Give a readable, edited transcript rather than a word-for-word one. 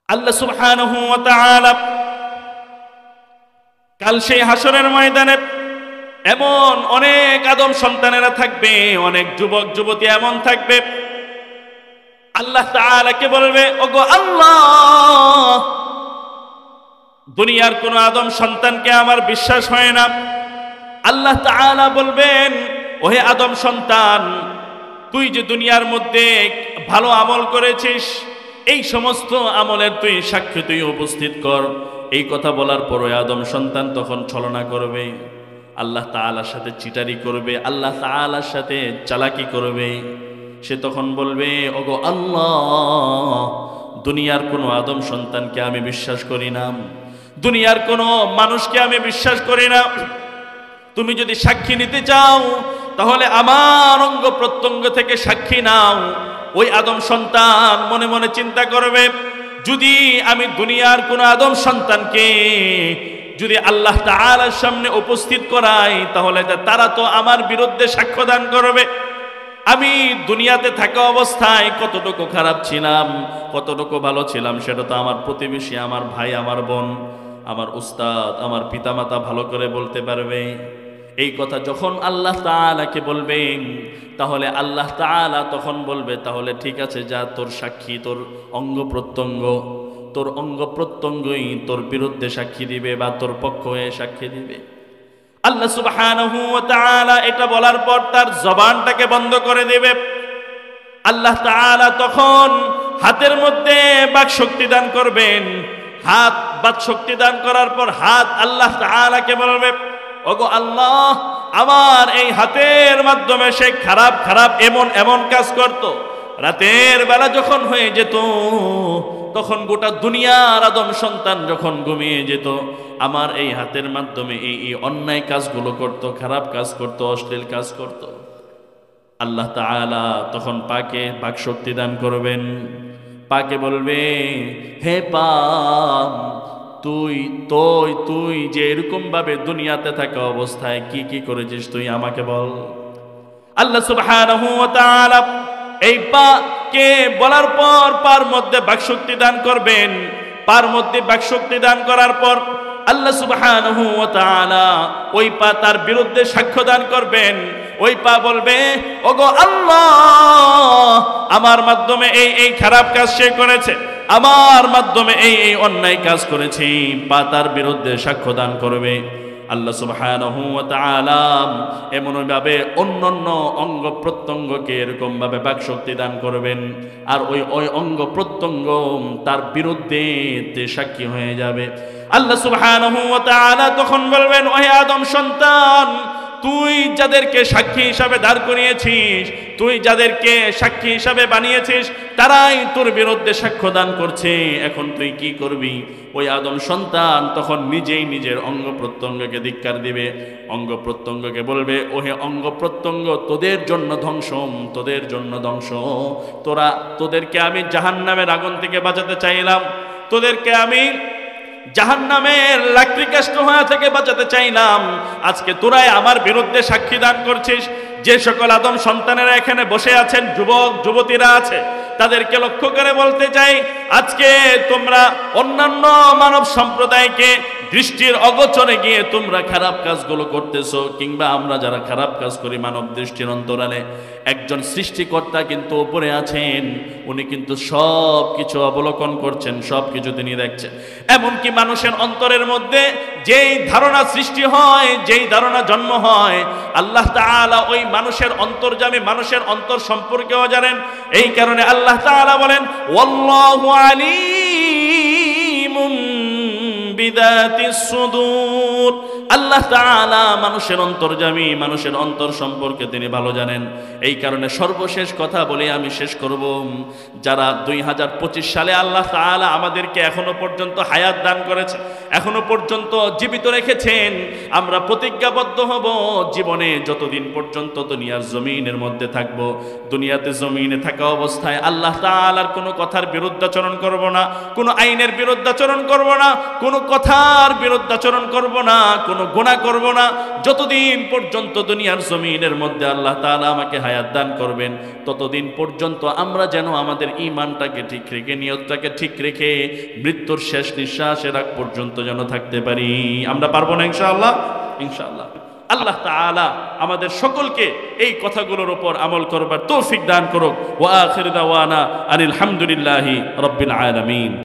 আল্লাহ সুবহানাহু ওয়া তাআলা কাল সেই হাসরের ময়দানে এমন অনেক আদম সন্তানেরা থাকবে, অনেক যুবক যুবতী এমন থাকবে, আল্লাহ তাআলাকে বলবে, ওগো আল্লাহ, দুনিয়ার কোন আদম সন্তানকে আমার বিশ্বাস হয় না। আল্লাহ তাআলা বলবেন, ওহে আদম সন্তান, তুই যে দুনিয়ার মধ্যে ভালো আমল করেছিস, এই সমস্ত আমলের তুই সাক্ষী, তুই উপস্থিত কর। এই কথা বলার পর ওই আদম সন্তান তখন ছলনা করবে, আল্লাহ তাআলার সাথে চিটারি করবে, আল্লাহ তাআলার সাথে চালাকি করবে। সে তখন বলবে, ওগো আল্লাহ, দুনিয়ার কোনো আদম সন্তানকে আমি বিশ্বাস করি না, দুনিয়ার কোনো মানুষকে আমি বিশ্বাস করি না। তুমি যদি সাক্ষী নিতে চাও তাহলে আমার অঙ্গ প্রত্যঙ্গ থেকে সাক্ষী নাও। ওই আদম সন্তান মনে মনে চিন্তা করবে, যদি আমি দুনিয়ার কোন আদম সন্তানকে যদি আল্লাহ তাআলার সামনে উপস্থিত করাই, তাহলে তারা তো আমার বিরুদ্ধে সাক্ষ্য দান করবে। আমি দুনিয়াতে থাকা অবস্থায় কতটুকু খারাপ ছিলাম, কতটুকু ভালো ছিলাম, সেটা তো আমার প্রতিবেশী, আমার ভাই, আমার বোন, আমার উস্তাদ, আমার পিতামাতা ভালো করে বলতে পারবে। এই কথা যখন আল্লাহ তাআলাকে বলবেন, তাহলে আল্লাহ তাআলা তখন বলবে, তাহলে ঠিক আছে, যা, তোর সাক্ষী, তোর অঙ্গ প্রত্যঙ্গ, তোর অঙ্গ প্রত্যঙ্গই তোর বিরুদ্ধে সাক্ষী দিবে বা তোর পক্ষ হয়ে সাক্ষী দিবে। আল্লাহ সুবহানাহু ওয়া তাআলা এটা বলার পর তার জবানটাকে বন্ধ করে দেবে। আল্লাহ তাআলা তখন হাতের মধ্যে বাক শক্তি দান করবেন। হাত বাক শক্তি দান করার পর হাত আল্লাহ তাআলাকে বলবে, ওগো আল্লাহ, আমার এই হাতের মাধ্যমে সে খারাপ খারাপ এমন এমন কাজ করত, রাতের বেলা যখন হয়ে যেত, তখন গোটা দুনিয়ার আদম সন্তান যখন ঘুমিয়ে যেত, আমার এই হাতের মাধ্যমে এই অন্যায় কাজগুলো করত, খারাপ কাজ করত, অশ্লীল কাজ করত। আল্লাহ তাআলা তখন পাকে বাক শক্তি দান করবেন। পাকে বলবে, হে পাক, তুই যে এরকম ভাবে দুনিয়াতে থাকা অবস্থায় কি কি করেছিস তুই আমাকে বল। আল্লাহ সুবহানাহু ওয়া তাআলা এই পাকে বলার পর পার মধ্যে বাকশক্তি দান করবেন। পার মধ্যে বাকশক্তি দান করার পর আল্লাহ সুবহানাহু ওয়া তাআলা ওই পা তার বিরুদ্ধে সাক্ষ্য দান করবেন। ওই পা বলবে, ওগো আল্লাহ, আমার মাধ্যমে এই খারাপ কাজ সে করেছে, আমার মাধ্যমে এই অন্যায় কাজ করেছি। পা তার বিরুদ্ধে সাক্ষ্য দান করবে। আল্লাহ সুবহানাহু ওয়া তাআলা এমন ভাবে অন্যান্য অঙ্গ প্রত্যঙ্গকে এরকম ভাবে বাকশক্তি দান করবেন, আর ওই অঙ্গ প্রত্যঙ্গ তার বিরুদ্ধে সাক্ষী হয়ে যাবে। আল্লাহ সুবহানাহু ওয়া তাআলা তখন বলবেন, ওহে আদম সন্তান, তুই যাদেরকে সাক্ষী হিসাবে দাঁড় করিয়েছিস, তুই যাদেরকে সাক্ষী হিসাবে বানিয়েছিস, তারাই তোর বিরুদ্ধে সাক্ষ্য দান করছে। এখন তুই কি করবি? ওই আদম সন্তান তখন নিজেই নিজের অঙ্গ প্রত্যঙ্গকে ধিক্কার দিবে। অঙ্গ প্রত্যঙ্গকে বলবে, ওহে অঙ্গ প্রত্যঙ্গ, তোদের জন্য ধ্বংস, তোদের জন্য ধ্বংস। তোদেরকে আমি জাহান্নামের আগুন থেকে বাঁচাতে চাইলাম, তোদেরকে আমি জাহান্নামের লাকড়ি কাষ্ট হওয়া থেকে বাঁচাতে চাইলাম। আজকে তোরাই আমার বিরুদ্ধে সাক্ষী দান করছিস। যে সকল আদম সন্তানেরা এখানে বসে আছেন, যুবক যুবতীরা আছে, তাদেরকে লক্ষ্য করে বলতে চাই, আজকে তোমরা অন্যান্য মানব সম্প্রদায়কে দৃষ্টির অগোচরে গিয়ে তোমরা খারাপ কাজগুলো করতেছো, কিংবা আমরা যারা খারাপ কাজ করি মানব দৃষ্টির অন্তরালে, একজন সৃষ্টিকর্তা কিন্তু উপরে আছেন, উনি কিন্তু সব কিছু অবলোকন করছেন, সব কিছু তিনি দেখছেন। এমনকি মানুষের অন্তরের মধ্যে যেই ধারণা সৃষ্টি হয়, যেই ধারণা জন্ম হয়, আল্লাহ তাআলা ওই মানুষের অন্তর্যামী, মানুষের অন্তর সম্পর্কেও জানেন। এই কারণে আল্লাহ তাআলা বলেন, ওয়াল্লাহু আলীমুম বিযাতিস সুদূর। আল্লাহ তাআলা মানুষের অন্তর্যামী, মানুষের অন্তর সম্পর্কে তিনি ভালো জানেন। এই কারণে সর্বশেষ কথা বলে আমি শেষ করব, যারা 2025 সালে আল্লাহ তাআলা আমাদেরকে এখনো পর্যন্ত হায়াত দান করেছে, এখনো পর্যন্ত জীবিত রেখেছেন, আমরা প্রতিজ্ঞাবদ্ধ হব, জীবনে যতদিন পর্যন্ত দুনিয়ার জমিনের মধ্যে থাকব, দুনিয়াতে জমিনে থাকা অবস্থায় আল্লাহ তাআলার কোনো কথার বিরুদ্ধাচরণ করব না, কোনো আইনের বিরুদ্ধাচরণ করব না, কোনো কথার বিরুদ্ধাচরণ করব না, কোনো কোনো গুনাহ করব না। যতদিন পর্যন্ত দুনিয়ার জমিনের মধ্যে আল্লাহ তাআলা আমাকে হায়াত দান করবেন, ততদিন পর্যন্ত আমরা যেন আমাদের ঈমানটাকে ঠিক রেখে, নিয়তটাকে ঠিক রেখে মৃত্যুর শেষ নিঃশ্বাসের আগ পর্যন্ত যেন থাকতে পারি। আমরা পারবো না ইনশাআল্লাহ? ইনশাআল্লাহ। আল্লাহ তাআলা আমাদের সকলকে এই কথাগুলোর উপর আমল করবার তৌফিক দান করুক। ওয়া আখির দাওয়ানা আনিল হামদুলিল্লাহি রাব্বিল আলামিন।